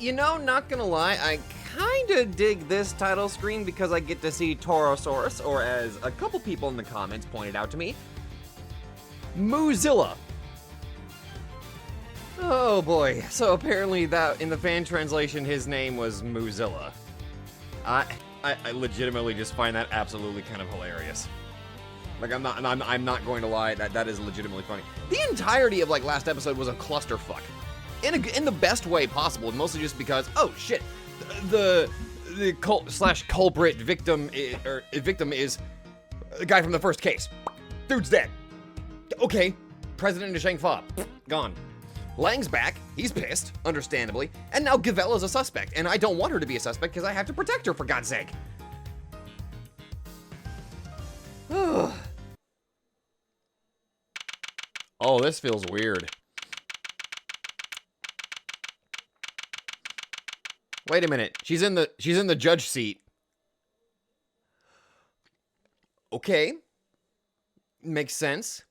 You know, not gonna lie, I kinda dig this title screen because I get to see Torosaurus, or as a couple people in the comments pointed out to me, Moozilla. Oh boy, so apparently that, in the fan translation, his name was Moozilla. I legitimately just find that absolutely kind of hilarious. Like, I'm not going to lie, that is legitimately funny. The entirety of, like, last episode was a clusterfuck. In the best way possible, mostly just because, oh shit, the culprit victim is the guy from the first case. Dude's dead. Okay, President of Shangfa, gone. Lang's back, he's pissed, understandably, and now Gavella's a suspect, and I don't want her to be a suspect because I have to protect her, for God's sake. Oh, this feels weird. Wait a minute, she's in the judge seat. Okay. Makes sense.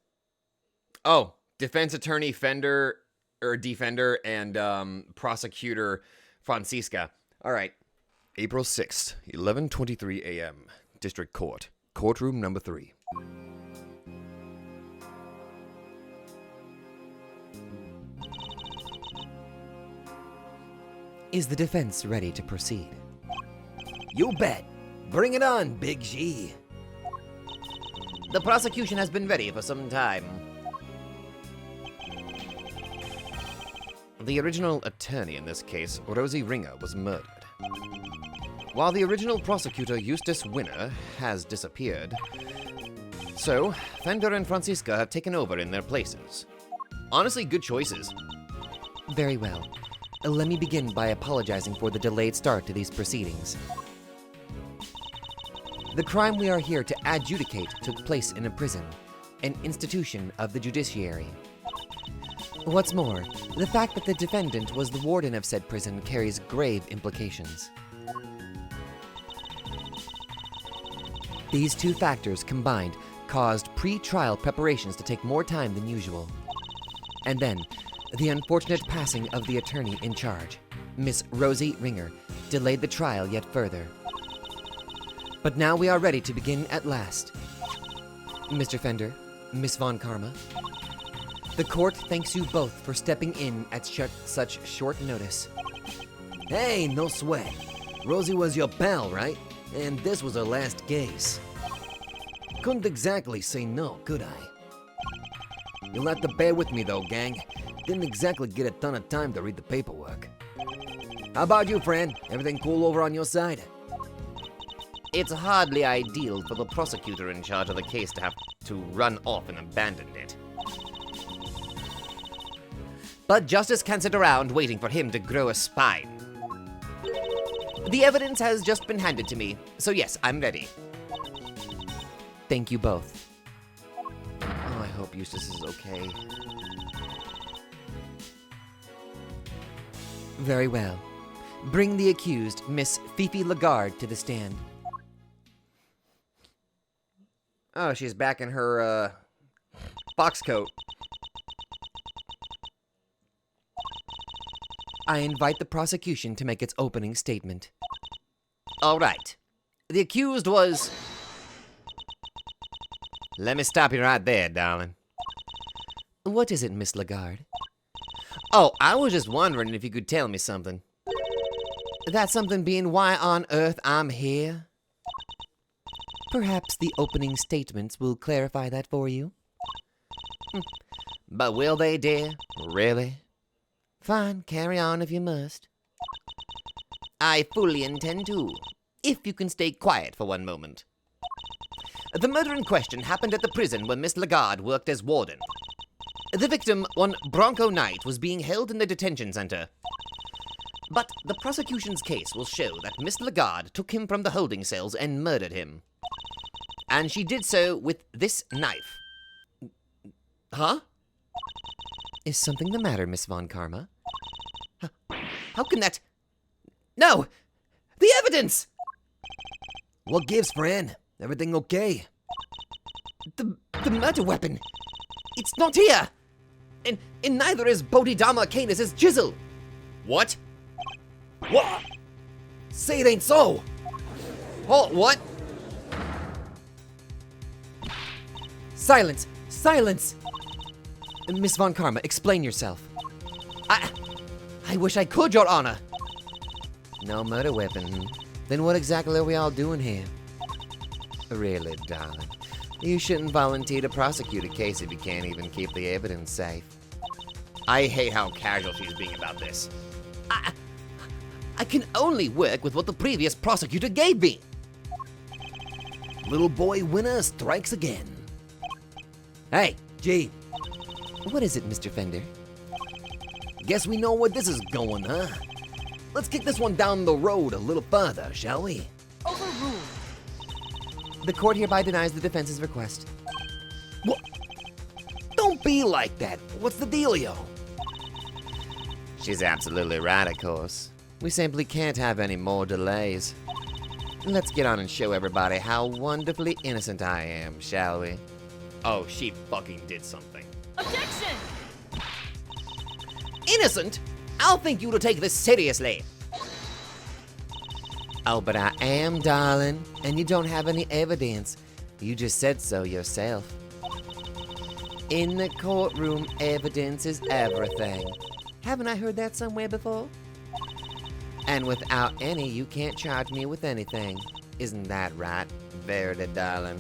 Oh, defense attorney Defender and prosecutor Francisca. All right. April 6th, 11:23 a.m. District Court. Courtroom number 3. Is the defense ready to proceed? You bet. Bring it on, Big G. The prosecution has been ready for some time. The original attorney in this case, Rosie Ringer, was murdered. While the original prosecutor, Eustace Winner, has disappeared, so Fender and Francisca have taken over in their places. Honestly, good choices. Very well. Let me begin by apologizing for the delayed start to these proceedings. The crime we are here to adjudicate took place in a prison, an institution of the judiciary. What's more, the fact that the defendant was the warden of said prison carries grave implications. These two factors combined caused pre-trial preparations to take more time than usual. And then, the unfortunate passing of the attorney in charge, Miss Rosie Ringer, delayed the trial yet further. But now we are ready to begin at last. Mr. Fender, Miss Von Karma, the court thanks you both for stepping in at such short notice. Hey, no sweat. Rosie was your pal, right? And this was her last case. Couldn't exactly say no, could I? You'll have to bear with me though, gang. Didn't exactly get a ton of time to read the paperwork. How about you, friend? Everything cool over on your side? It's hardly ideal for the prosecutor in charge of the case to have to run off and abandon it. But justice can't sit around waiting for him to grow a spine. The evidence has just been handed to me, so yes, I'm ready. Thank you both. Oh, I hope Eustace is okay. Very well. Bring the accused, Miss Fifi Lagarde, to the stand. Oh, she's back in her, box coat. I invite the prosecution to make its opening statement. All right. The accused was... Let me stop you right there, darling. What is it, Miss Lagarde? Oh, I was just wondering if you could tell me something. That something being why on earth I'm here? Perhaps the opening statements will clarify that for you. But will they, dear? Really? Fine, carry on if you must. I fully intend to, if you can stay quiet for one moment. The murder in question happened at the prison where Miss Lagarde worked as warden. The victim, one Bronco Knight, was being held in the detention center. But the prosecution's case will show that Miss Lagarde took him from the holding cells and murdered him. And she did so with this knife. Huh? Is something the matter, Miss Von Karma? How can that... No! The evidence! What gives, friend? Everything okay? The murder weapon. It's not here! And neither is Bodhidharma Canis' chisel. What? What? Say it ain't so! Hold, what? Silence! Silence! Miss Von Karma, explain yourself. I wish I could, Your Honor. No murder weapon. Then what exactly are we all doing here? Really, darling. You shouldn't volunteer to prosecute a case if you can't even keep the evidence safe. I hate how casual she's being about this. I can only work with what the previous prosecutor gave me. Little boy winner strikes again. Hey, G, What is it, Mr. Fender? guess we know where this is going, huh? Let's kick this one down the road a little further, shall we? Overruled. The court hereby denies the defense's request. What? Don't be like that. What's the dealio? She's absolutely right, of course. We simply can't have any more delays. Let's get on and show everybody how wonderfully innocent I am, shall we? Oh, she fucking did something. Objection! Innocent? I'll think you to take this seriously. Oh, but I am, darling, and you don't have any evidence. You just said so yourself. In the courtroom, evidence is everything. Haven't I heard that somewhere before? And without any, you can't charge me with anything. Isn't that right, Verity, darling?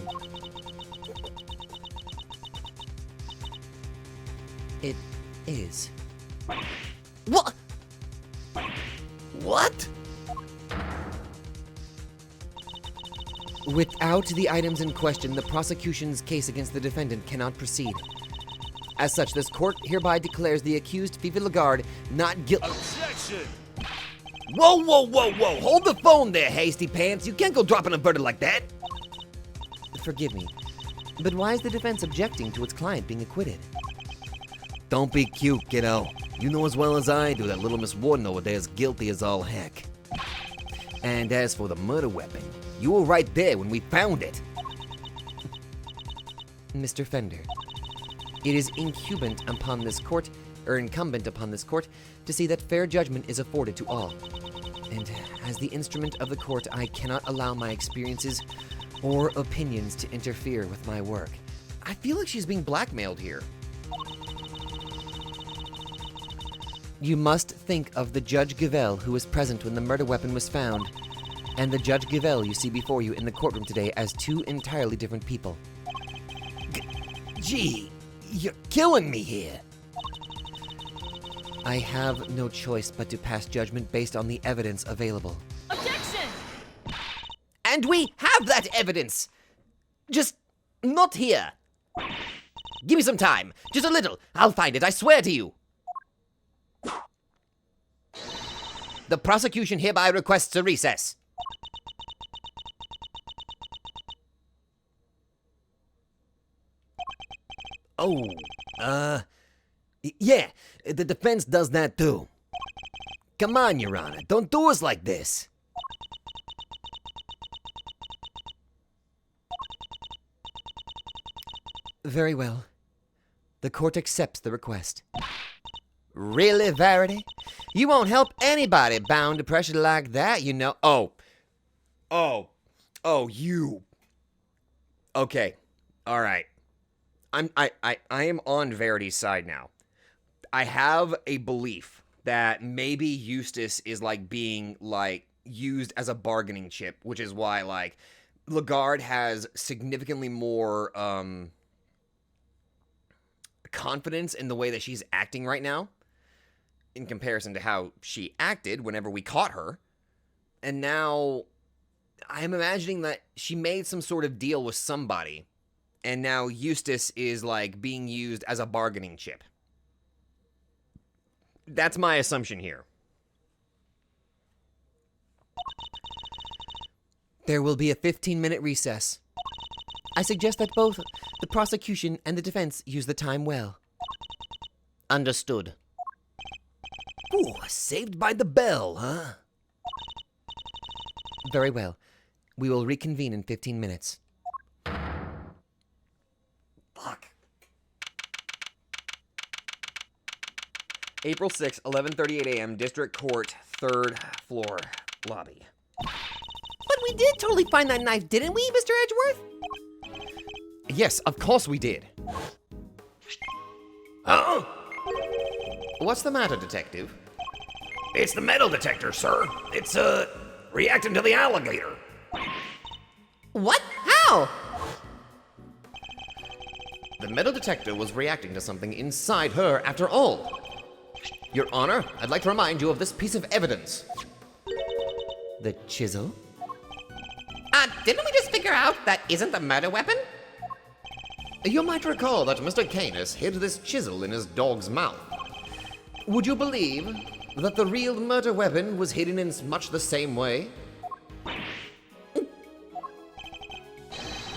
It is. What? What? Without the items in question, the prosecution's case against the defendant cannot proceed. As such, this court hereby declares the accused Fifi Lagarde not guilty. Objection! Whoa, whoa, whoa, whoa! Hold the phone there, hasty pants. You can't go dropping a verdict like that. Forgive me, but why is the defense objecting to its client being acquitted? Don't be cute, kiddo. You know as well as I do that little Miss Warden over there is guilty as all heck. And as for the murder weapon, you were right there when we found it. Mr. Fender, it is incumbent upon this court to see that fair judgment is afforded to all. And as the instrument of the court, I cannot allow my experiences or opinions to interfere with my work. I feel like she's being blackmailed here. You must think of the Judge Gavelle who was present when the murder weapon was found, and the Judge Gavelle you see before you in the courtroom today as two entirely different people. Gee, you're killing me here. I have no choice but to pass judgment based on the evidence available. Objection! And we have that evidence! Just not here. Give me some time. Just a little. I'll find it, I swear to you. The prosecution hereby requests a recess. Oh, yeah, the defense does that too. Come on, Your Honor, don't do us like this. Very well. The court accepts the request. Really, Verity? You won't help anybody bound to pressure like that, you know. You. Okay, all right. I am on Verity's side now. I have a belief that maybe Eustace is like being like used as a bargaining chip, which is why like Lagarde has significantly more confidence in the way that she's acting right now in comparison to how she acted whenever we caught her. And now I am imagining that she made some sort of deal with somebody, and now Eustace is like being used as a bargaining chip. That's my assumption here. There will be a 15-minute recess. I suggest that both the prosecution and the defense use the time well. Understood. Ooh, saved by the bell, huh? Very well. We will reconvene in 15 minutes. Fuck. April 6, 11:38 a.m., District Court, 3rd floor, lobby. But we did totally find that knife, didn't we, Mr. Edgeworth? Yes, of course we did. Huh? What's the matter, Detective? It's the metal detector, sir. It's, reacting to the alligator. What? How? The metal detector was reacting to something inside her after all. Your Honor, I'd like to remind you of this piece of evidence. The chisel? Didn't we just figure out that isn't the murder weapon? You might recall that Mr. Canis hid this chisel in his dog's mouth. Would you believe that the real murder weapon was hidden in much the same way?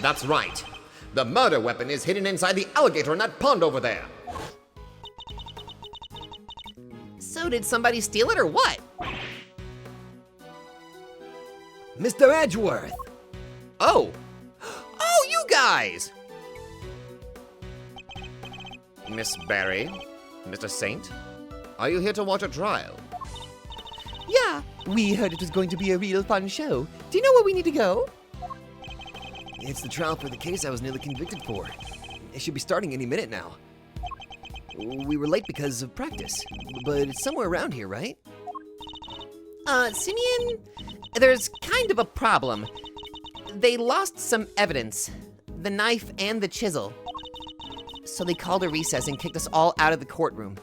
That's right. The murder weapon is hidden inside the alligator in that pond over there. So did somebody steal it or what? Mr. Edgeworth! Oh! Oh, you guys! Miss Barry, Mr. Saint, are you here to watch a trial? Yeah, we heard it was going to be a real fun show. Do you know where we need to go? It's the trial for the case I was nearly convicted for. It should be starting any minute now. We were late because of practice, but it's somewhere around here, right? Simeon, there's kind of a problem. They lost some evidence, the knife and the chisel. So they called a recess and kicked us all out of the courtroom.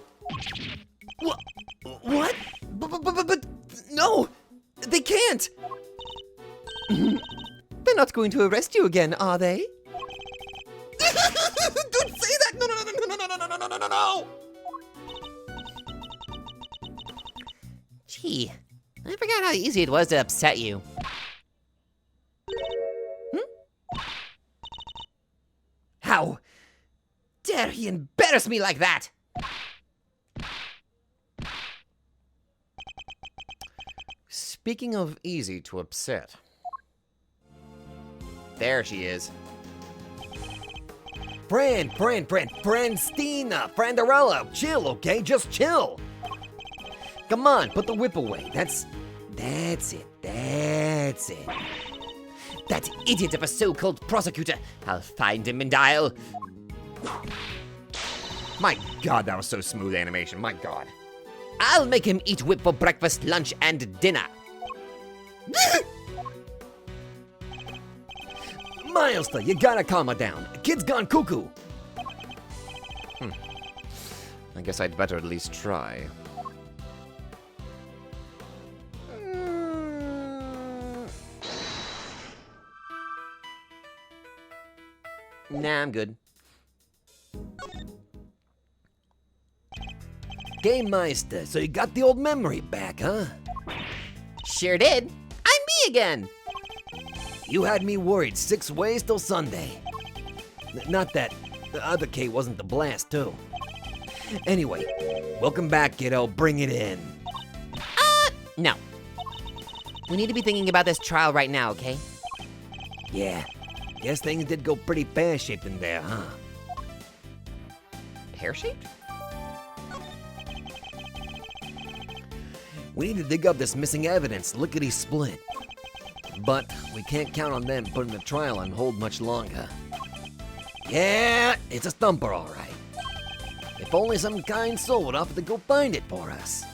What? But no! They can't! They're not going to arrest you again, are they? Don't say that! No! Gee, I forgot how easy it was to upset you. How dare he embarrass me like that? Speaking of easy to upset. There she is. Francina, Frandarella, chill, okay? Just chill. Come on, put the whip away. That's it. That idiot of a so-called prosecutor. I'll find him and I'll... My God, that was so smooth animation. My God. I'll make him eat whip for breakfast, lunch, and dinner. Milester, you gotta calm her down. Kid's gone cuckoo. I guess I'd better at least try. Nah, I'm good. Game Meister, so you got the old memory back, huh? Sure did. I'm me again. You had me worried 6 ways till Sunday. Not that the other K wasn't the blast, too. Anyway, welcome back, kiddo. Bring it in. No. We need to be thinking about this trial right now, okay? Yeah, guess things did go pretty pear-shaped in there, huh? Pear-shaped? We need to dig up this missing evidence, lickety-split. But we can't count on them putting the trial on hold much longer. Yeah, it's a thumper, all right. If only some kind soul would offer to go find it for us.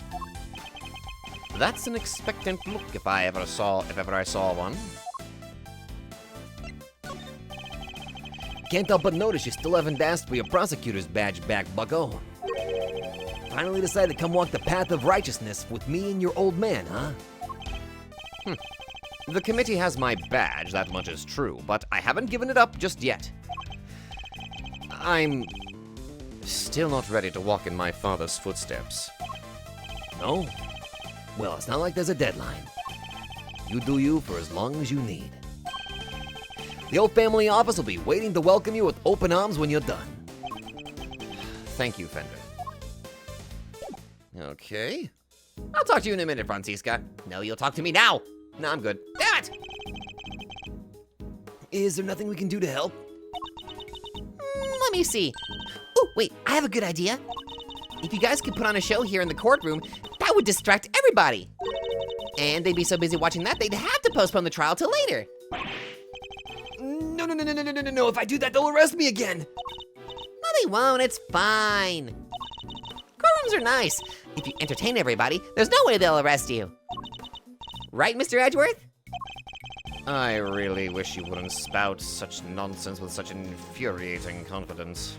That's an expectant look if ever I saw one. Can't help but notice you still haven't asked for your prosecutor's badge back, bucko. Finally decided to come walk the path of righteousness with me and your old man, huh? The committee has my badge, that much is true, but I haven't given it up just yet. I'm still not ready to walk in my father's footsteps. No? Well, it's not like there's a deadline. You do you for as long as you need. The old family office will be waiting to welcome you with open arms when you're done. Thank you, Fender. Okay. I'll talk to you in a minute, Francisca. No, you'll talk to me now. No, I'm good. Damn it! Is there nothing we can do to help? Let me see. Oh, wait, I have a good idea. If you guys could put on a show here in the courtroom, that would distract everybody. And they'd be so busy watching that, they'd have to postpone the trial till later. No, if I do that, they'll arrest me again. No, they won't, it's fine. Courtrooms are nice. If you entertain everybody, there's no way they'll arrest you. Right, Mr. Edgeworth? I really wish you wouldn't spout such nonsense with such infuriating confidence.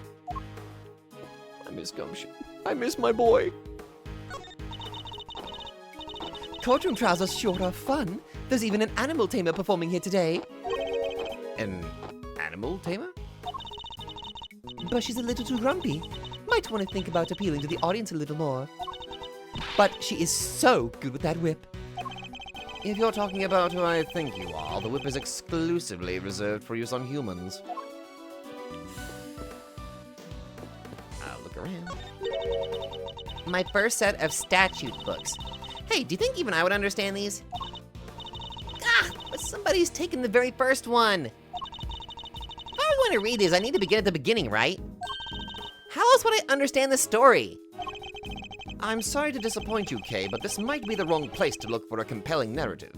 I miss Gumption. I miss my boy. Courtroom trials are sure are fun. There's even an animal tamer performing here today. An animal tamer? But she's a little too grumpy. Might want to think about appealing to the audience a little more. But she is so good with that whip. If you're talking about who I think you are, the whip is exclusively reserved for use on humans. I'll look around. My first set of statute books. Hey, do you think even I would understand these? Ah, but somebody's taken the very first one. If I want to read these, I need to begin at the beginning, right? How else would I understand the story? I'm sorry to disappoint you, Kay, but this might be the wrong place to look for a compelling narrative.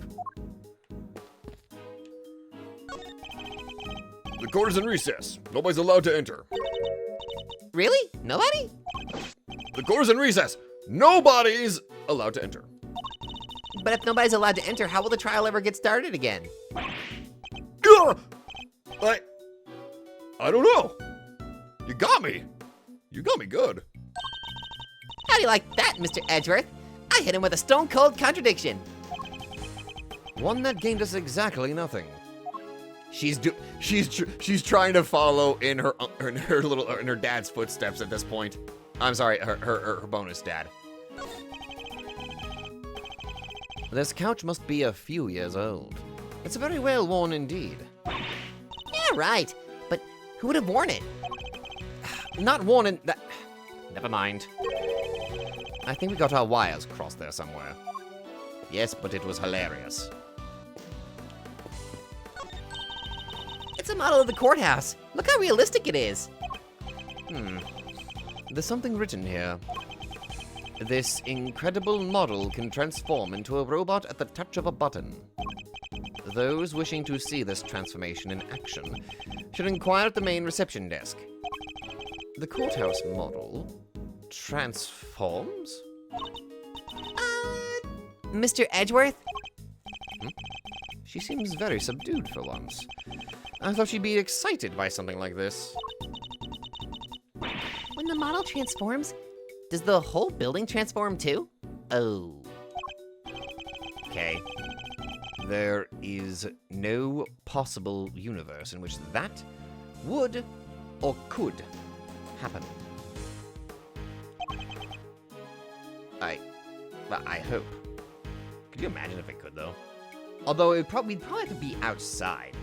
The court is in recess. Nobody's allowed to enter. Really? Nobody? The court is in recess. Nobody's allowed to enter. But if nobody's allowed to enter, how will the trial ever get started again? Ugh! I don't know. You got me. You got me good. How do you like that, Mr. Edgeworth? I hit him with a stone-cold contradiction. One that gained us exactly nothing. She's trying to follow in her dad's footsteps at this point. I'm sorry, her bonus dad. This couch must be a few years old. It's very well worn indeed. Yeah, right. But who would have worn it? Not worn in that. Never mind. I think we got our wires crossed there somewhere. Yes, but it was hilarious. It's a model of the courthouse. Look how realistic it is. There's something written here. This incredible model can transform into a robot at the touch of a button. Those wishing to see this transformation in action should inquire at the main reception desk. The courthouse model transforms? Mr. Edgeworth? She seems very subdued for once. I thought she'd be excited by something like this. When the model transforms, does the whole building transform too? Oh. Okay. There is no possible universe in which that would or could happen. I hope. Could you imagine if it could, though? Although we'd probably have to be outside.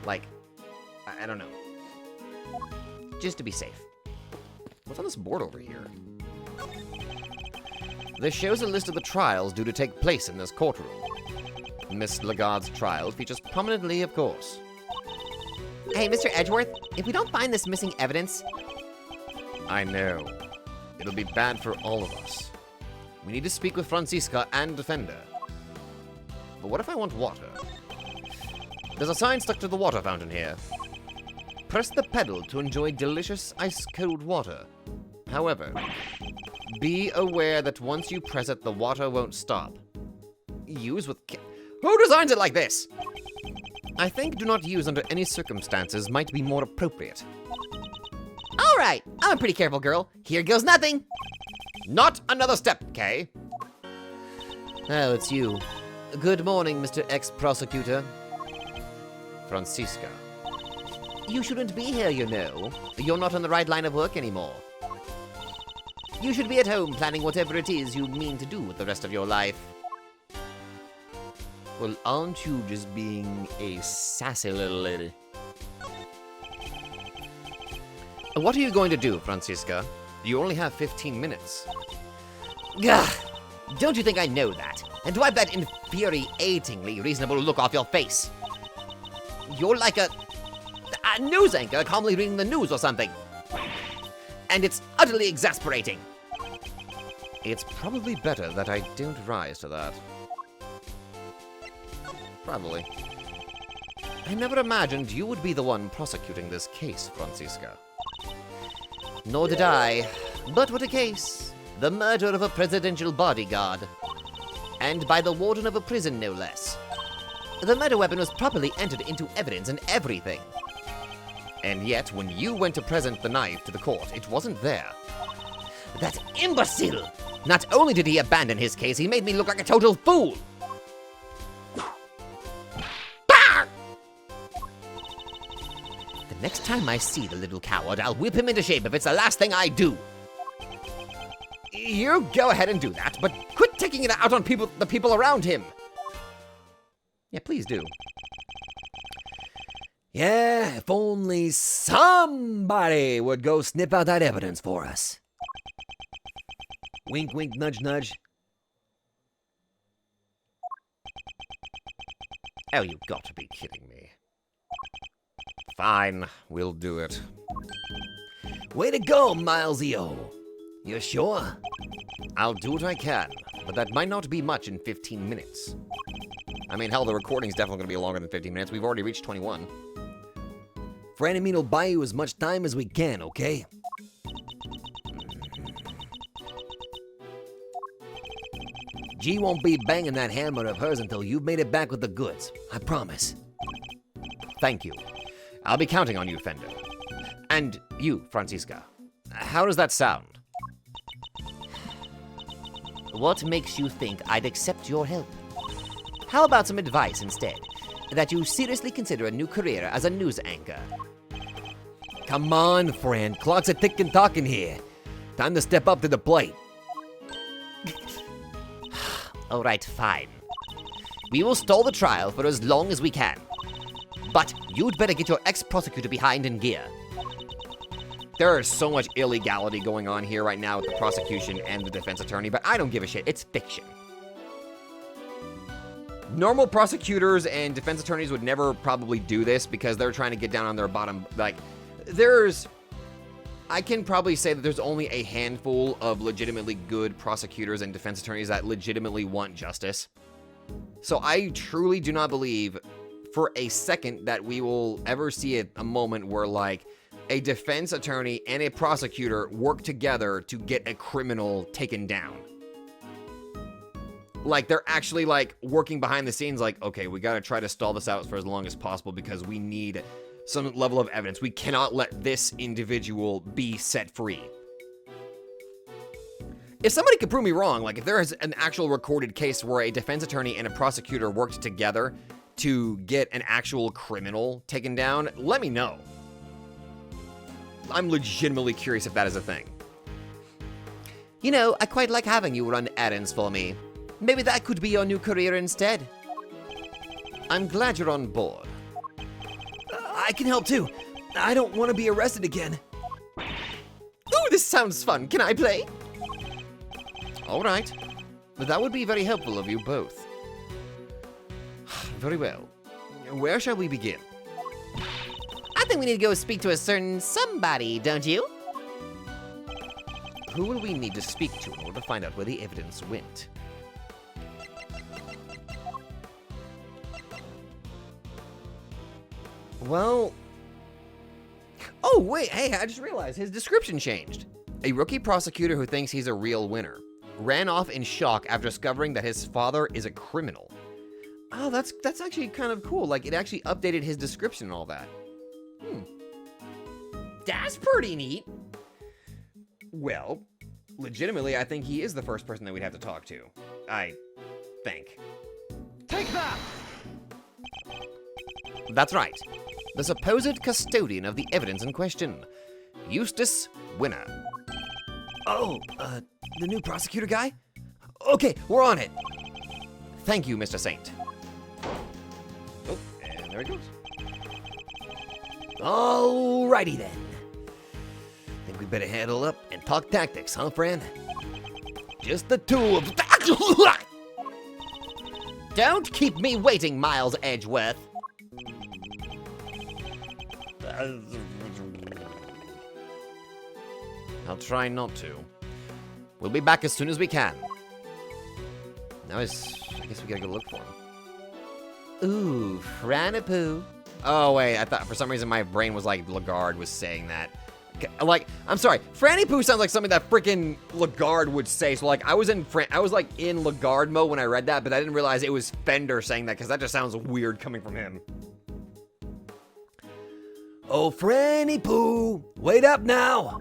Like, I don't know. Just to be safe. What's on this board over here? This shows a list of the trials due to take place in this courtroom. Miss Lagarde's trial features prominently, of course. Hey, Mr. Edgeworth, if we don't find this missing evidence... I know. It'll be bad for all of us. We need to speak with Franziska and defend her. But what if I want water? There's a sign stuck to the water fountain here. Press the pedal to enjoy delicious ice-cold water. However, be aware that once you press it, the water won't stop. Use with care. Who designs it like this? I think do not use under any circumstances might be more appropriate. All right, I'm a pretty careful girl. Here goes nothing. Not another step, Kay. Oh, it's you. Good morning, Mr. Ex-Prosecutor. Franziska. You shouldn't be here, you know. You're not on the right line of work anymore. You should be at home planning whatever it is you mean to do with the rest of your life. Well, aren't you just being a sassy little lady? What are you going to do, Franziska? You only have 15 minutes. Gah! Don't you think I know that? And wipe that infuriatingly reasonable look off your face. You're like a news anchor calmly reading the news or something. And it's utterly exasperating. It's probably better that I don't rise to that. Probably. I never imagined you would be the one prosecuting this case, Francisca. Nor did I. But what a case. The murder of a presidential bodyguard. And by the warden of a prison, no less. The murder weapon was properly entered into evidence and everything. And yet, when you went to present the knife to the court, it wasn't there. That imbecile! Not only did he abandon his case, he made me look like a total fool! Bah! The next time I see the little coward, I'll whip him into shape if it's the last thing I do. You go ahead and do that, but quit taking it out on the people around him. Yeah, please do. Yeah, if only somebody would go snip out that evidence for us. Wink, wink, nudge, nudge. Oh, you've got to be kidding me. Fine, we'll do it. Way to go, Milesy-o. You sure? I'll do what I can, but that might not be much in 15 minutes. I mean, hell, the recording's definitely going to be longer than 15 minutes. We've already reached 21. Franny will buy you as much time as we can, okay? G won't be banging that hammer of hers until you've made it back with the goods. I promise. Thank you. I'll be counting on you, Fender. And you, Francisca. How does that sound? What makes you think I'd accept your help? How about some advice instead? That you seriously consider a new career as a news anchor. Come on, friend. Clocks are ticking talking here. Time to step up to the plate. All right, fine. We will stall the trial for as long as we can. But you'd better get your ex-prosecutor behind in gear. There is so much illegality going on here right now with the prosecution and the defense attorney, but I don't give a shit. It's fiction. Normal prosecutors and defense attorneys would never probably do this because they're trying to get down on their bottom. Like, I can probably say that there's only a handful of legitimately good prosecutors and defense attorneys that legitimately want justice. So I truly do not believe for a second that we will ever see a moment where, like, a defense attorney and a prosecutor work together to get a criminal taken down. Like, they're actually, like, working behind the scenes, like, okay, we gotta try to stall this out for as long as possible because we need some level of evidence. We cannot let this individual be set free. If somebody could prove me wrong, like, if there is an actual recorded case where a defense attorney and a prosecutor worked together to get an actual criminal taken down, let me know. I'm legitimately curious if that is a thing. You know, I quite like having you run errands for me. Maybe that could be your new career instead. I'm glad you're on board. I can help too. I don't want to be arrested again. Ooh, this sounds fun. Can I play? All right. That would be very helpful of you both. Very well. Where shall we begin? I think we need to go speak to a certain somebody, don't you? Who will we need to speak to in order to find out where the evidence went? Well... Oh, wait, hey, I just realized his description changed. A rookie prosecutor who thinks he's a real winner. Ran off in shock after discovering that his father is a criminal. Oh, that's actually kind of cool. Like, it actually updated his description and all that. That's pretty neat. Well, legitimately, I think he is the first person that we'd have to talk to. I think. Take that! That's right. The supposed custodian of the evidence in question. Eustace Winner. Oh, the new prosecutor guy? Okay, we're on it. Thank you, Mr. Saint. Oh, and there he goes. Alrighty then. Think we better handle up and talk tactics, huh, friend? Just the two of... Don't keep me waiting, Miles Edgeworth. I'll try not to. We'll be back as soon as we can. Now I guess we gotta go look for him. Ooh, Franipoo. Oh, wait, I thought for some reason my brain was like Lagarde was saying that. Like, I'm sorry, Franny Poo sounds like something that freaking Lagarde would say. So like, I was like in Lagarde mode when I read that, but I didn't realize it was Fender saying that because that just sounds weird coming from him. Oh, Franny Poo, wait up now.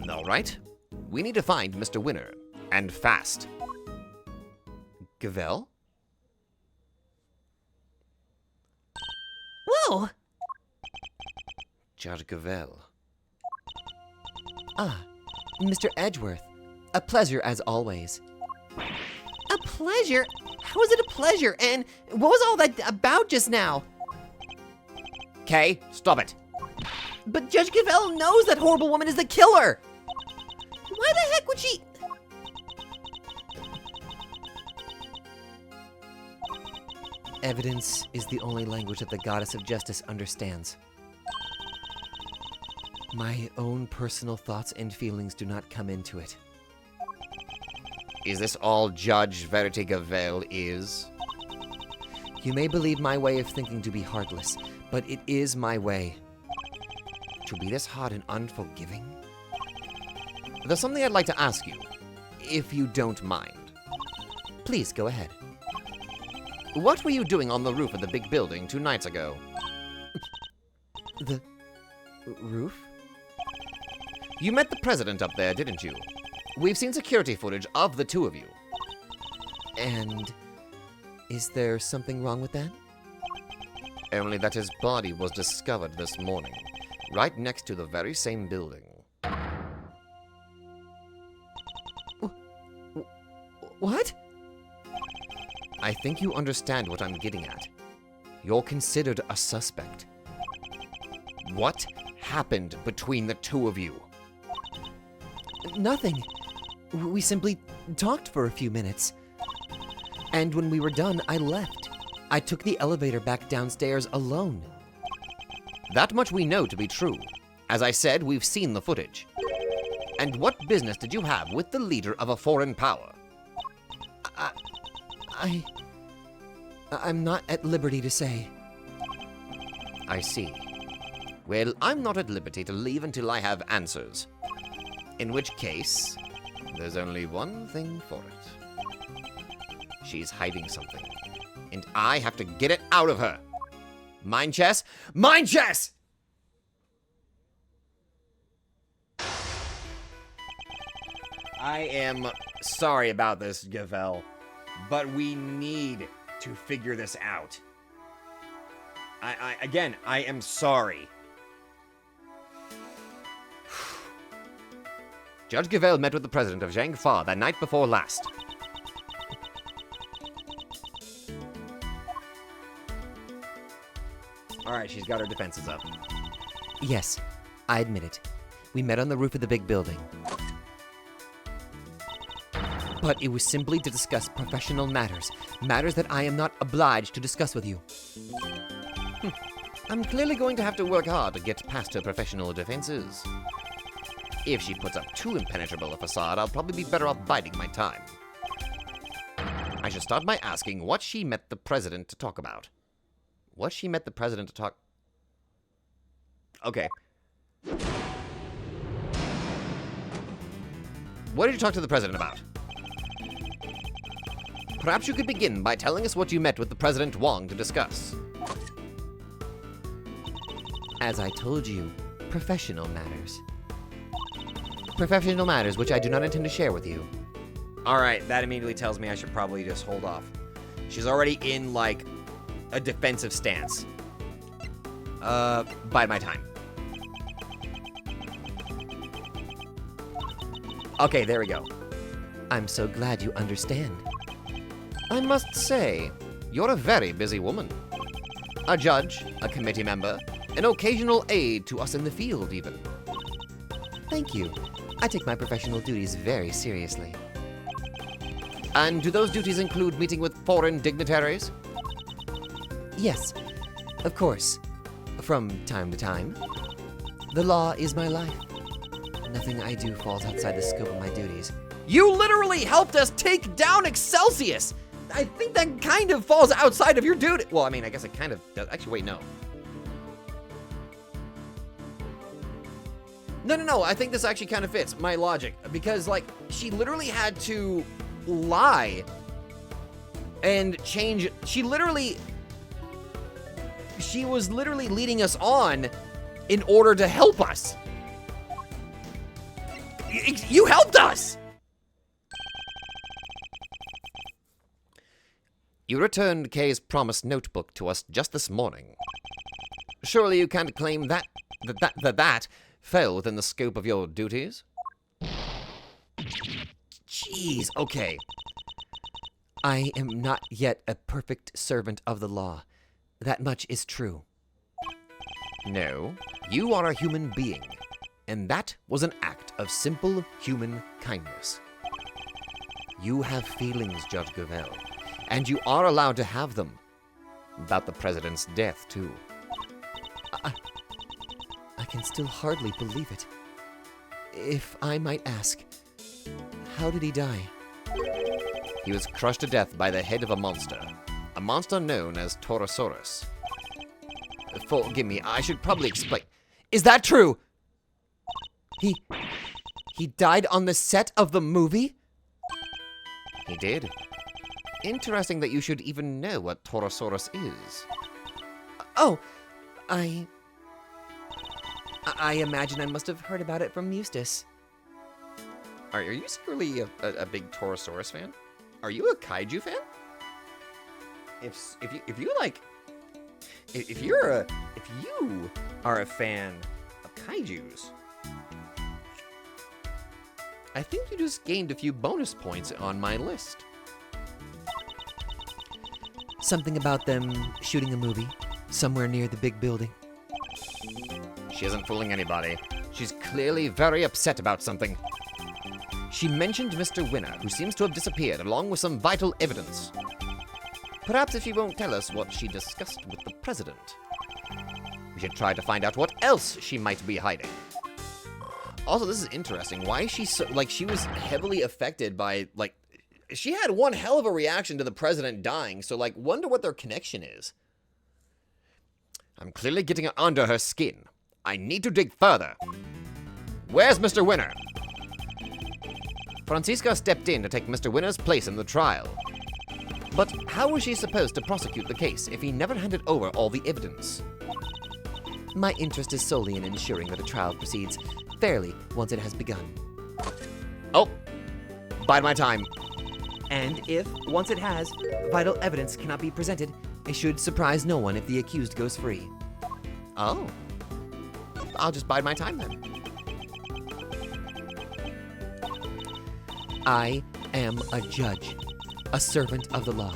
All right, we need to find Mr. Winner, and fast. Gavel? Whoa! Judge Gavel. Ah, Mr. Edgeworth. A pleasure as always. A pleasure? How is it a pleasure? And what was all that about just now? Kay, stop it. But Judge Gavel knows that horrible woman is the killer! Why the heck would she... Evidence is the only language that the goddess of justice understands. My own personal thoughts and feelings do not come into it. Is this all Judge Verity Gavel is? You may believe my way of thinking to be heartless, but it is my way. To be this hard and unforgiving? There's something I'd like to ask you, if you don't mind. Please go ahead. What were you doing on the roof of the big building 2 nights ago? The roof? You met the president up there, didn't you? We've seen security footage of the 2 of you. And is there something wrong with that? Only that his body was discovered this morning, right next to the very same building. What? I think you understand what I'm getting at. You're considered a suspect. What happened between the 2 of you? Nothing. We simply talked for a few minutes. And when we were done, I left. I took the elevator back downstairs alone. That much we know to be true. As I said, we've seen the footage. And what business did you have with the leader of a foreign power? I'm not at liberty to say. I see. Well, I'm not at liberty to leave until I have answers. In which case, there's only one thing for it. She's hiding something. And I have to get it out of her. Mind chess? Mind chess! I am sorry about this, Gavel, but we need to figure this out. Again, I am sorry. Judge Gavel met with the president of Zhang Fa the night before last. Alright, she's got her defenses up. Yes, I admit it. We met on the roof of the big building. But it was simply to discuss professional matters. Matters that I am not obliged to discuss with you. I'm clearly going to have to work hard to get past her professional defenses. If she puts up too impenetrable a facade, I'll probably be better off biding my time. I should start by asking what she met the president to talk about. What she met the president to talk... Okay. What did you talk to the president about? Perhaps you could begin by telling us what you met with the President Wong to discuss. As I told you, professional matters. Professional matters which I do not intend to share with you. Alright, that immediately tells me I should probably just hold off. She's already in, like, a defensive stance. Bide my time. Okay, there we go. I'm so glad you understand. I must say, you're a very busy woman. A judge, a committee member, an occasional aide to us in the field, even. Thank you. I take my professional duties very seriously. And do those duties include meeting with foreign dignitaries? Yes, of course. From time to time. The law is my life. Nothing I do falls outside the scope of my duties. You literally helped us take down Excelsius! I think that kind of falls outside of your duty. Well, I mean, I guess it kind of does. Actually, wait, no. No, I think this actually kind of fits my logic. Because, like, she literally had to lie and change. She was literally leading us on in order to help us. You helped us! You returned Kay's promised notebook to us just this morning. Surely you can't claim that fell within the scope of your duties? Jeez, okay. I am not yet a perfect servant of the law. That much is true. No, you are a human being, and that was an act of simple human kindness. You have feelings, Judge Gavelle, and you are allowed to have them. About the president's death, too. I can still hardly believe it. If I might ask, how did he die? He was crushed to death by the head of a monster known as Torosaurus. Forgive me, I should probably explain. Is that true? He died on the set of the movie? He did. Interesting that you should even know what Torosaurus is. Oh, I imagine I must have heard about it from Eustace. Are you secretly a big Torosaurus fan? Are you a kaiju fan? If you are a fan of kaijus, I think you just gained a few bonus points on my list. Something about them shooting a movie somewhere near the big building. She isn't fooling anybody. She's clearly very upset about something. She mentioned Mr. Winner, who seems to have disappeared along with some vital evidence. Perhaps if she won't tell us what she discussed with the president, we should try to find out what else she might be hiding. Also, this is interesting. Why is she so, she was heavily affected by, she had one hell of a reaction to the president dying, so, wonder what their connection is. I'm clearly getting under her skin. I need to dig further. Where's Mr. Winner? Francisca stepped in to take Mr. Winner's place in the trial. But how was she supposed to prosecute the case if he never handed over all the evidence? My interest is solely in ensuring that a trial proceeds fairly once it has begun. Oh, bide my time. And if, once it has, vital evidence cannot be presented, it should surprise no one if the accused goes free. Oh. I'll just bide my time then. I am a judge, a servant of the law.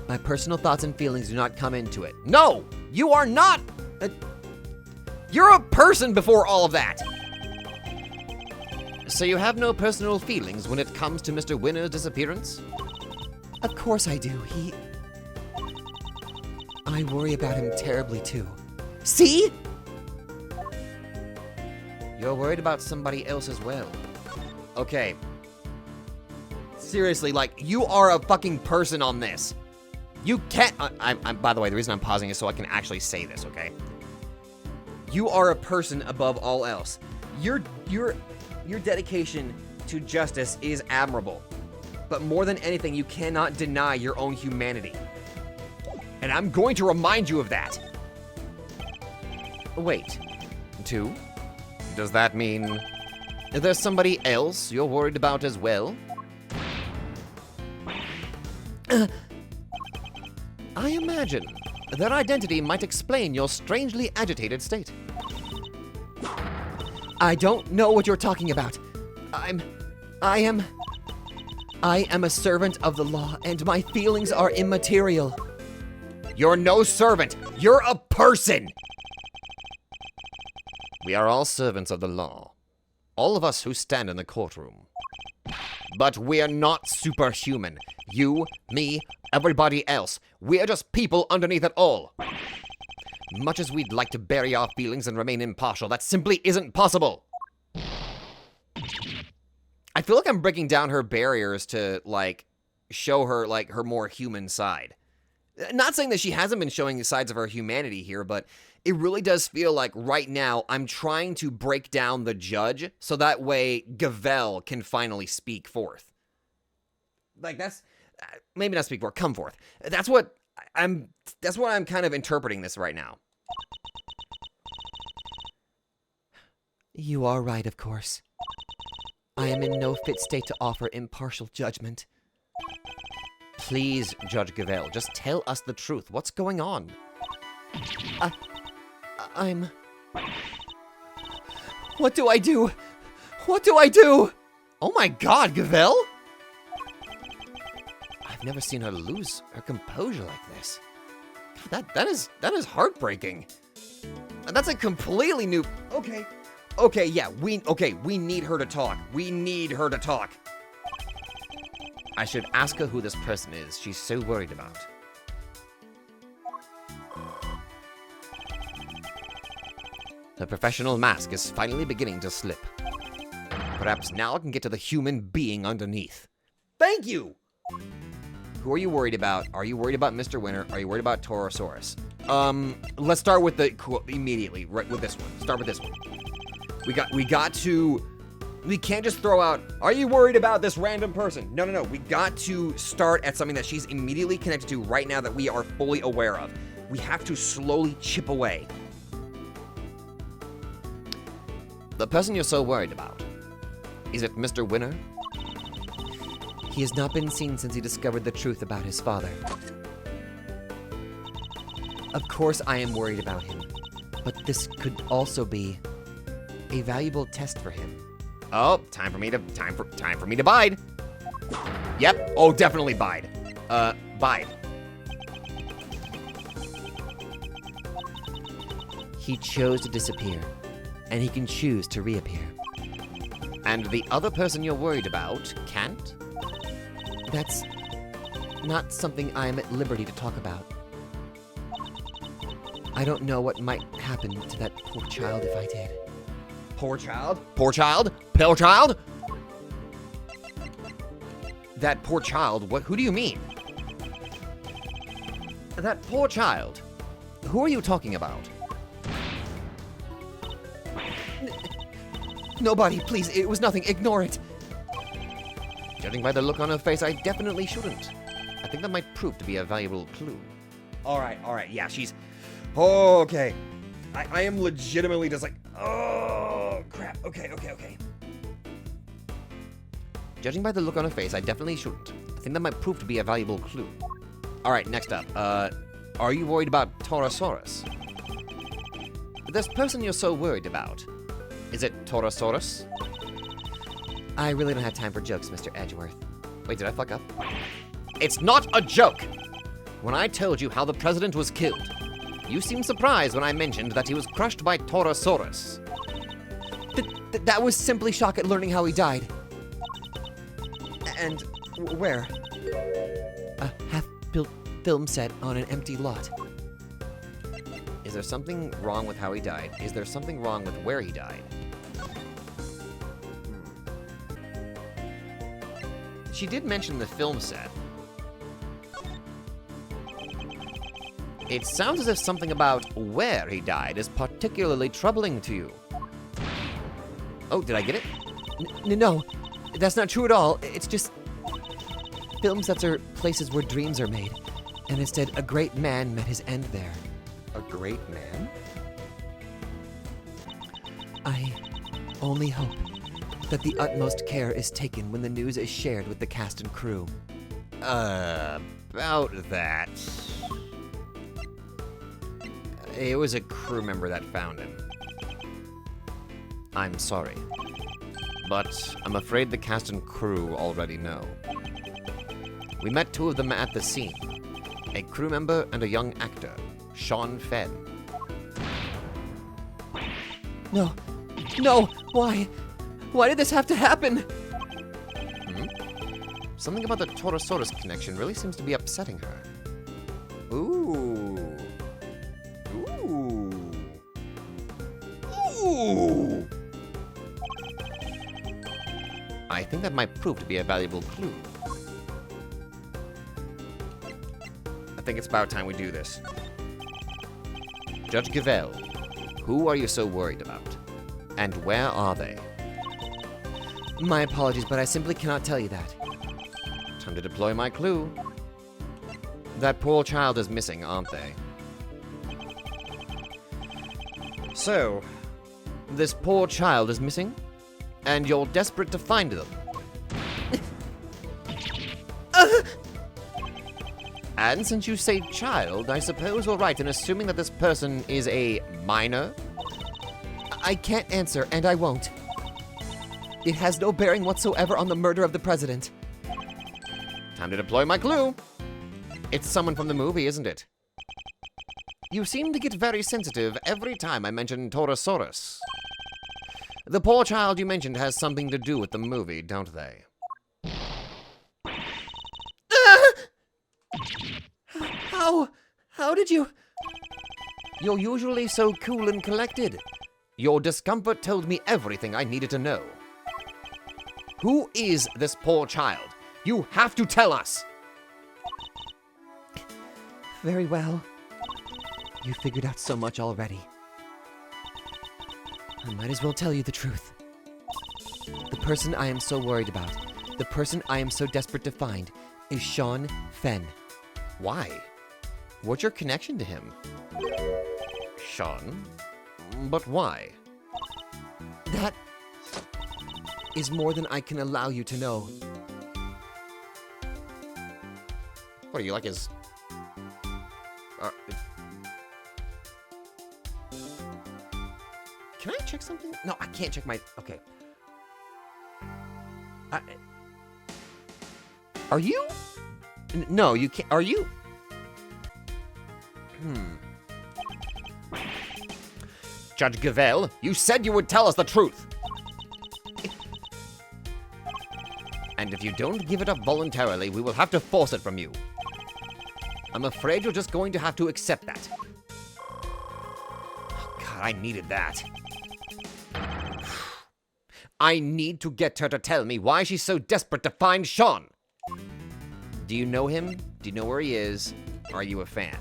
My personal thoughts and feelings do not come into it. No! You are not! You're a person before all of that! So you have no personal feelings when it comes to Mr. Winner's disappearance? Of course I do. I worry about him terribly too. See? You're worried about somebody else as well. Okay. Seriously, you are a fucking person on this. You can't. By the way, the reason I'm pausing is so I can actually say this, okay? You are a person above all else. Your dedication to justice is admirable. But more than anything, you cannot deny your own humanity. And I'm going to remind you of that. Wait. 2? Does that mean there's somebody else you're worried about as well? I imagine their identity might explain your strangely agitated state. I don't know what you're talking about. I am a servant of the law, and my feelings are immaterial. You're no servant. You're a person. We are all servants of the law. All of us who stand in the courtroom. But we're not superhuman. You, me, everybody else. We're just people underneath it all. Much as we'd like to bury our feelings and remain impartial, that simply isn't possible. I feel like I'm breaking down her barriers to, like, show her, like, her more human side. Not saying that she hasn't been showing the sides of her humanity here, but it really does feel like right now I'm trying to break down the judge so that way Gavel can finally speak forth. Like, that's... maybe not speak forth, come forth. That's what I'm kind of interpreting this right now. You are right, of course. I am in no fit state to offer impartial judgment. Please, Judge Gavel, just tell us the truth. What's going on? I'm... What do I do? What do I do? Oh my god, Gavel! I've never seen her lose her composure like this. That is heartbreaking. That's a completely new... Okay, yeah, we need her to talk. We need her to talk. I should ask her who this person is she's so worried about. The professional mask is finally beginning to slip. Perhaps now I can get to the human being underneath. Thank you! Who are you worried about? Are you worried about Mr. Winter? Are you worried about Torosaurus? Let's start with the immediately, right with this one. Start with this one. We can't just throw out, are you worried about this random person? No. We got to start at something that she's immediately connected to right now that we are fully aware of. We have to slowly chip away. The person you're so worried about, is it Mr. Winter? He has not been seen since he discovered the truth about his father. Of course I am worried about him, but this could also be a valuable test for him. Oh, time for me to bide. Yep. Oh, definitely bide. Bide. He chose to disappear, and he can choose to reappear. And the other person you're worried about can't? That's not something I am at liberty to talk about. I don't know what might happen to that poor child if I did. Poor child? Poor child? Poor child? That poor child? What? Who do you mean? That poor child? Who are you talking about? Nobody, please, it was nothing, ignore it. Judging by the look on her face, I definitely shouldn't. I think that might prove to be a valuable clue. Alright, yeah, she's... Oh, okay. I am legitimately just like, oh, crap. Okay. Judging by the look on her face, I definitely shouldn't. I think that might prove to be a valuable clue. Alright, next up. Are you worried about Torosaurus? This person you're so worried about, is it Torosaurus? I really don't have time for jokes, Mr. Edgeworth. Wait, did I fuck up? It's not a joke! When I told you how the president was killed, you seemed surprised when I mentioned that he was crushed by Torosaurus. That was simply shock at learning how he died. And where? A half-built film set on an empty lot. Is there something wrong with how he died? Is there something wrong with where he died? She did mention the film set. It sounds as if something about where he died is particularly troubling to you. Oh, did I get it? No, that's not true at all. It's just... film sets are places where dreams are made. And instead, a great man met his end there. A great man? I only hope that the utmost care is taken when the news is shared with the cast and crew. About that... It was a crew member that found him. I'm sorry. But I'm afraid the cast and crew already know. We met two of them at the scene. A crew member and a young actor, Sean Fenn. No, why? Why did this have to happen? Something about the Torosaurus connection really seems to be upsetting her. Ooh. I think that might prove to be a valuable clue. I think it's about time we do this. Judge Gavel, who are you so worried about? And where are they? My apologies, but I simply cannot tell you that. Time to deploy my clue. That poor child is missing, aren't they? So, This poor child is missing, and you're desperate to find them. And since you say child, I suppose we're right in assuming that this person is a minor? I can't answer, and I won't. It has no bearing whatsoever on the murder of the president. Time to deploy my clue. It's someone from the movie, isn't it? You seem to get very sensitive every time I mention Torosaurus. The poor child you mentioned has something to do with the movie, don't they? How did you... You're usually so cool and collected. Your discomfort told me everything I needed to know. Who is this poor child? You have to tell us! Very well. You figured out so much already. I might as well tell you the truth. The person I am so worried about, the person I am so desperate to find, is Sean Fenn. Why? What's your connection to him? Sean? But why? That is more than I can allow you to know. What are you, like his... Can I check something? No, I can't check my... Okay. Are you? No, you can't... Are you? Judge Gavel, you said you would tell us the truth. And if you don't give it up voluntarily, we will have to force it from you. I'm afraid you're just going to have to accept that. Oh, God, I needed that. I need to get her to tell me why she's so desperate to find Sean. Do you know him? Do you know where he is? Are you a fan?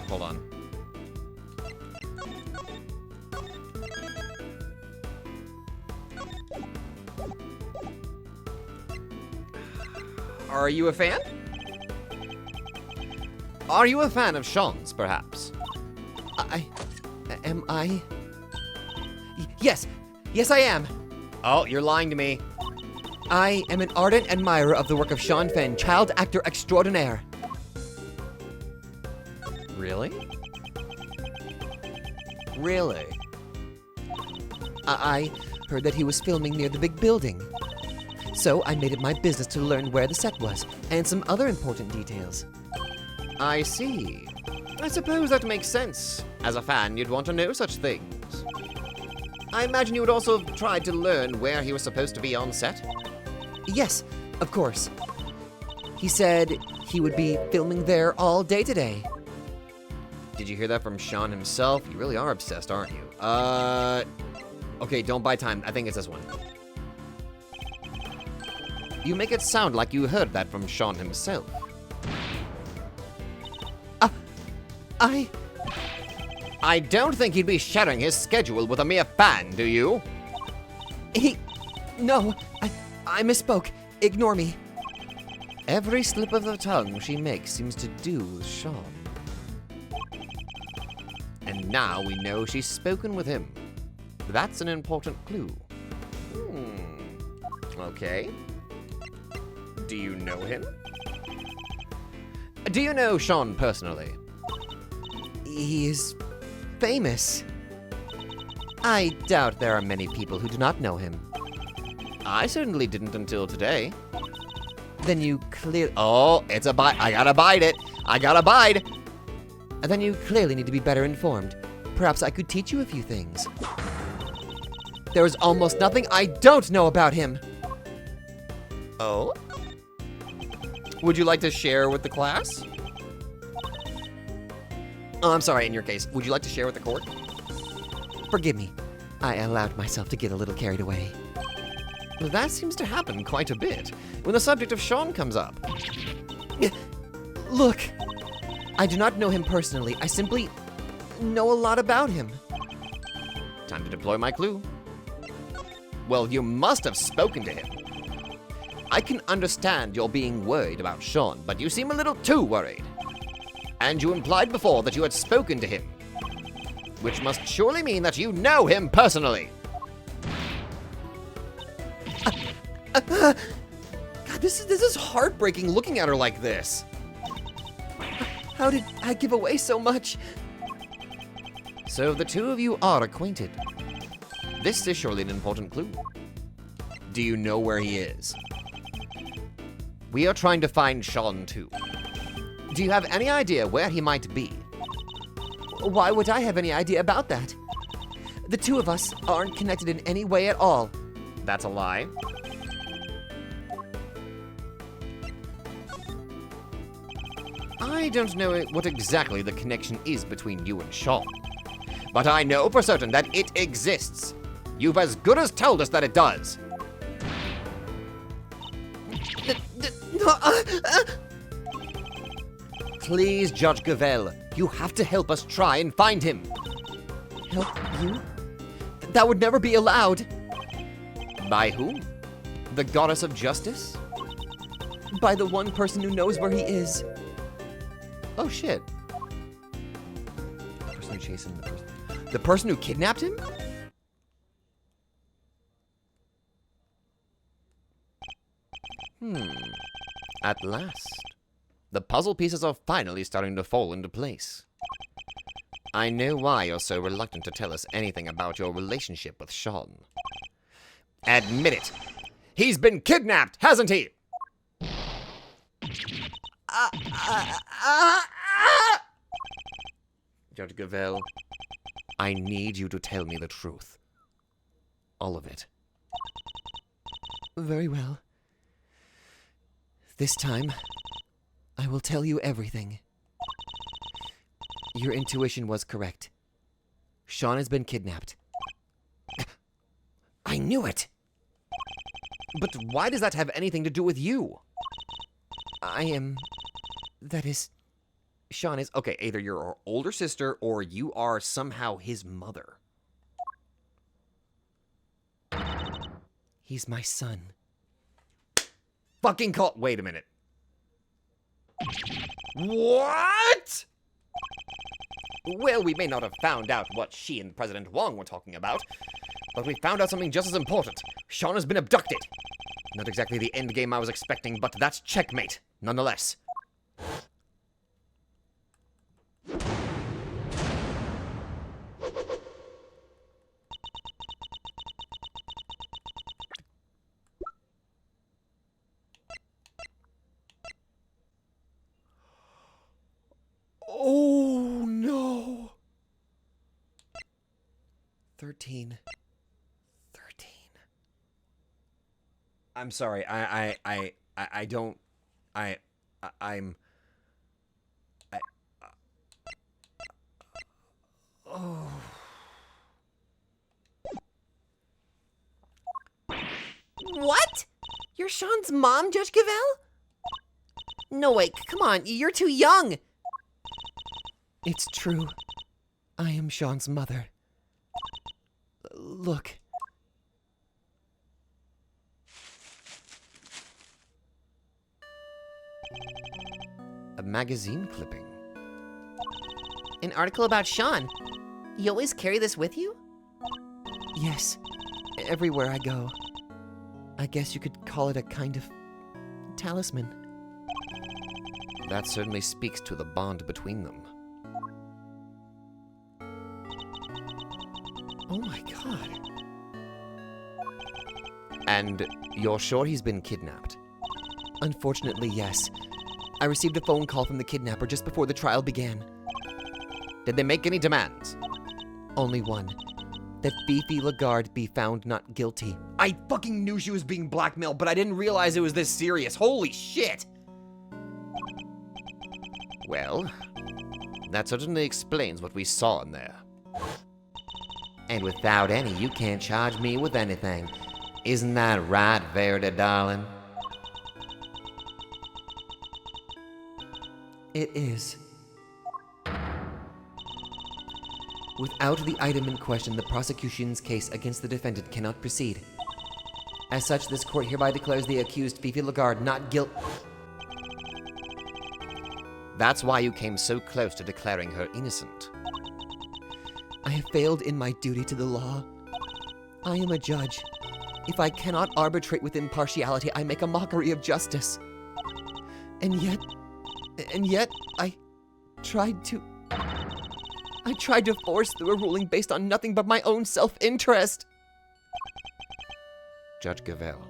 Hold on. Are you a fan? Are you a fan of Sean's, perhaps? Am I? Yes! Yes, I am! Oh, you're lying to me. I am an ardent admirer of the work of Sean Fenn, child actor extraordinaire. Really? Really? I heard that he was filming near the big building. So I made it my business to learn where the set was, and some other important details. I see. I suppose that makes sense. As a fan, you'd want to know such things. I imagine you would also have tried to learn where he was supposed to be on set? Yes, of course. He said he would be filming there all day today. Did you hear that from Sean himself? You really are obsessed, aren't you? Okay, don't buy time. I think it's this one. You make it sound like you heard that from Sean himself. I don't think he'd be sharing his schedule with a mere fan, do you? No, I misspoke. Ignore me. Every slip of the tongue she makes seems to do with Sean. And now we know she's spoken with him. That's an important clue. Okay. Do you know him? Do you know Sean personally? He is famous. I doubt there are many people who do not know him. I certainly didn't until today. Then you clearly... Oh, it's a bite. I gotta bite it. I gotta bite. Then you clearly need to be better informed. Perhaps I could teach you a few things. There is almost nothing I don't know about him. Oh? Would you like to share with the class? Oh, I'm sorry, in your case. Would you like to share with the court? Forgive me. I allowed myself to get a little carried away. That seems to happen quite a bit when the subject of Sean comes up. Look, I do not know him personally. I simply know a lot about him. Time to deploy my clue. Well, you must have spoken to him. I can understand you're being worried about Sean, but you seem a little too worried. And you implied before that you had spoken to him, which must surely mean that you know him personally. God, this is heartbreaking looking at her like this. How did I give away so much? So the two of you are acquainted. This is surely an important clue. Do you know where he is? We are trying to find Sean too. Do you have any idea where he might be? Why would I have any idea about that? The two of us aren't connected in any way at all. That's a lie. I don't know what exactly the connection is between you and Sean, but I know for certain that it exists. You've as good as told us that it does. Please, Judge Gavel, you have to help us try and find him. Help you? That would never be allowed. By whom? The goddess of justice? By the one person who knows where he is. Oh shit. The person who kidnapped him? At last. The puzzle pieces are finally starting to fall into place. I know why you're so reluctant to tell us anything about your relationship with Sean. Admit it. He's been kidnapped, hasn't he? Judge Gavel, I need you to tell me the truth. All of it. Very well. This time, I will tell you everything. Your intuition was correct. Sean has been kidnapped. I knew it! But why does that have anything to do with you? Sean is... Okay, either you're our older sister or you are somehow his mother. He's my son. Fucking call... Wait a minute. What? Well, we may not have found out what she and President Wong were talking about, but we found out something just as important. Sean has been abducted. Not exactly the end game I was expecting, but that's checkmate, nonetheless. Oh, no. 13. I'm sorry. Oh. What? You're Sean's mom, Judge Gavel? No, wait, come on, you're too young. It's true. I am Sean's mother. Look. A magazine clipping. An article about Sean. You always carry this with you? Yes. Everywhere I go. I guess you could call it a kind of talisman. That certainly speaks to the bond between them. Oh my god. And you're sure he's been kidnapped? Unfortunately, yes. I received a phone call from the kidnapper just before the trial began. Did they make any demands? Only one. That Fifi Lagarde be found not guilty. I fucking knew she was being blackmailed, but I didn't realize it was this serious. Holy shit! Well, that certainly explains what we saw in there. And without any, you can't charge me with anything. Isn't that right, Verity, darling? It is. Without the item in question, the prosecution's case against the defendant cannot proceed. As such, this court hereby declares the accused Fifi Lagarde not guilty. That's why you came so close to declaring her innocent. I have failed in my duty to the law. I am a judge. If I cannot arbitrate with impartiality, I make a mockery of justice. And yet, I tried to force through a ruling based on nothing but my own self-interest. Judge Gavel.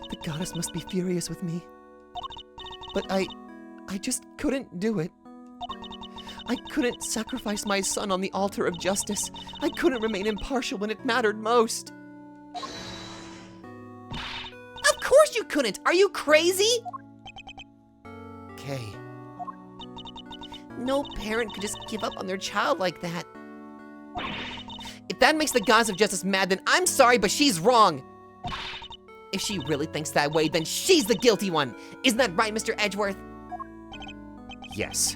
The goddess must be furious with me. But I just couldn't do it. I couldn't sacrifice my son on the altar of justice. I couldn't remain impartial when it mattered most. Of course you couldn't! Are you crazy? Kay. No parent could just give up on their child like that. If that makes the goddess of justice mad, then I'm sorry, but she's wrong. If she really thinks that way, then she's the guilty one. Isn't that right, Mr. Edgeworth? Yes.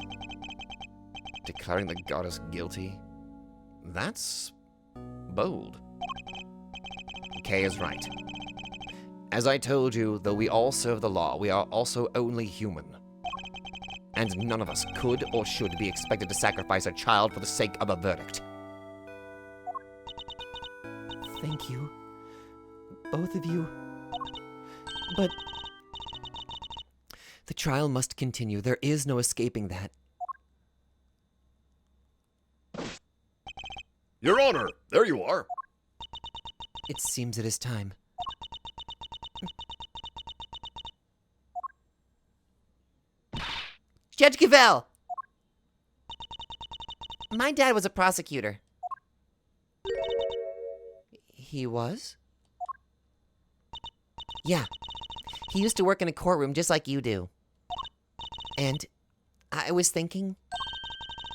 Declaring the goddess guilty? That's bold. Kay is right. As I told you, though we all serve the law, we are also only human. And none of us could or should be expected to sacrifice a child for the sake of a verdict. Thank you, both of you. But the trial must continue. There is no escaping that. Your Honor, there you are. It seems it is time. Judge Gavel! My dad was a prosecutor. He was? Yeah. He used to work in a courtroom just like you do. And I was thinking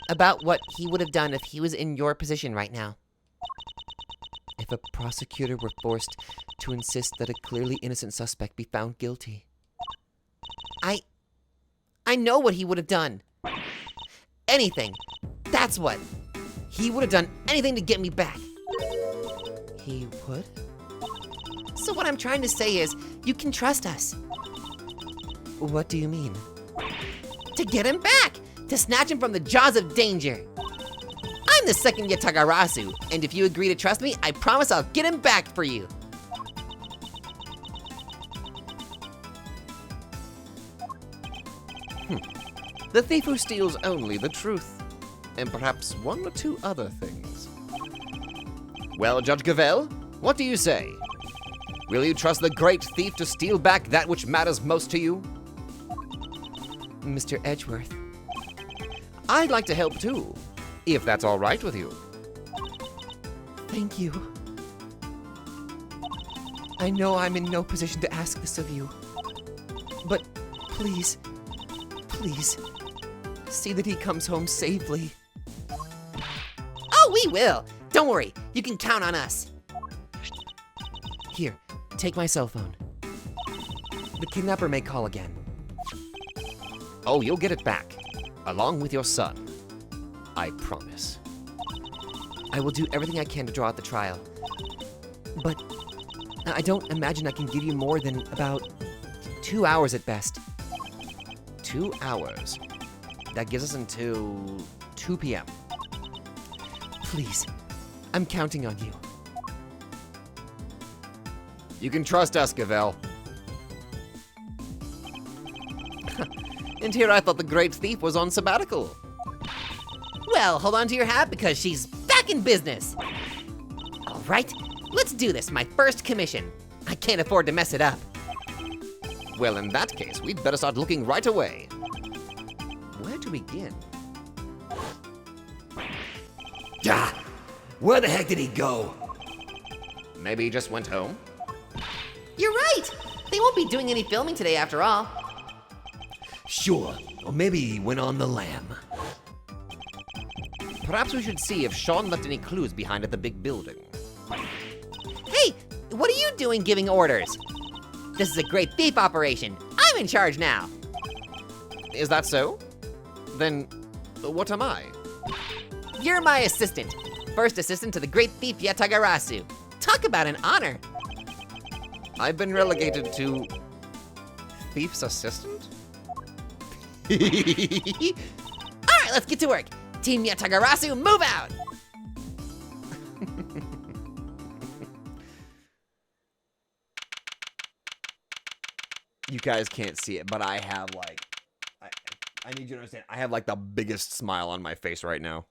about what he would have done if he was in your position right now. If a prosecutor were forced to insist that a clearly innocent suspect be found guilty. I know what he would have done. Anything. That's what. He would have done anything to get me back. He would? So what I'm trying to say is, you can trust us. What do you mean? To get him back! To snatch him from the jaws of danger. I'm the second Yatagarasu, and if you agree to trust me, I promise I'll get him back for you. The thief who steals only the truth, and perhaps one or two other things. Well, Judge Gavel, what do you say? Will you trust the great thief to steal back that which matters most to you? Mr. Edgeworth. I'd like to help too, if that's all right with you. Thank you. I know I'm in no position to ask this of you. But please, please, see that he comes home safely. Oh, we will. Don't worry, you can count on us. Here, take my cell phone. The kidnapper may call again. Oh, you'll get it back, along with your son. I promise. I will do everything I can to draw out the trial. But I don't imagine I can give you more than about 2 hours at best. 2 hours. That gives us until 2 p.m. Please, I'm counting on you. You can trust us, Gavel. And here I thought the great thief was on sabbatical. Well, hold on to your hat because she's back in business. All right, let's do this, my first commission. I can't afford to mess it up. Well, in that case, we'd better start looking right away. Where to begin? Ah, where the heck did he go? Maybe he just went home? You're right. They won't be doing any filming today after all. Sure, or maybe he went on the lam. Perhaps we should see if Sean left any clues behind at the big building. Hey, what are you doing giving orders? This is a great thief operation. I'm in charge now. Is that so? Then, what am I? You're my assistant. First assistant to the great thief Yatagarasu. Talk about an honor. I've been relegated to thief's assistant? All right, let's get to work. Team Yatagarasu, move out. You guys can't see it, but I have like, I need you to understand, I have like the biggest smile on my face right now.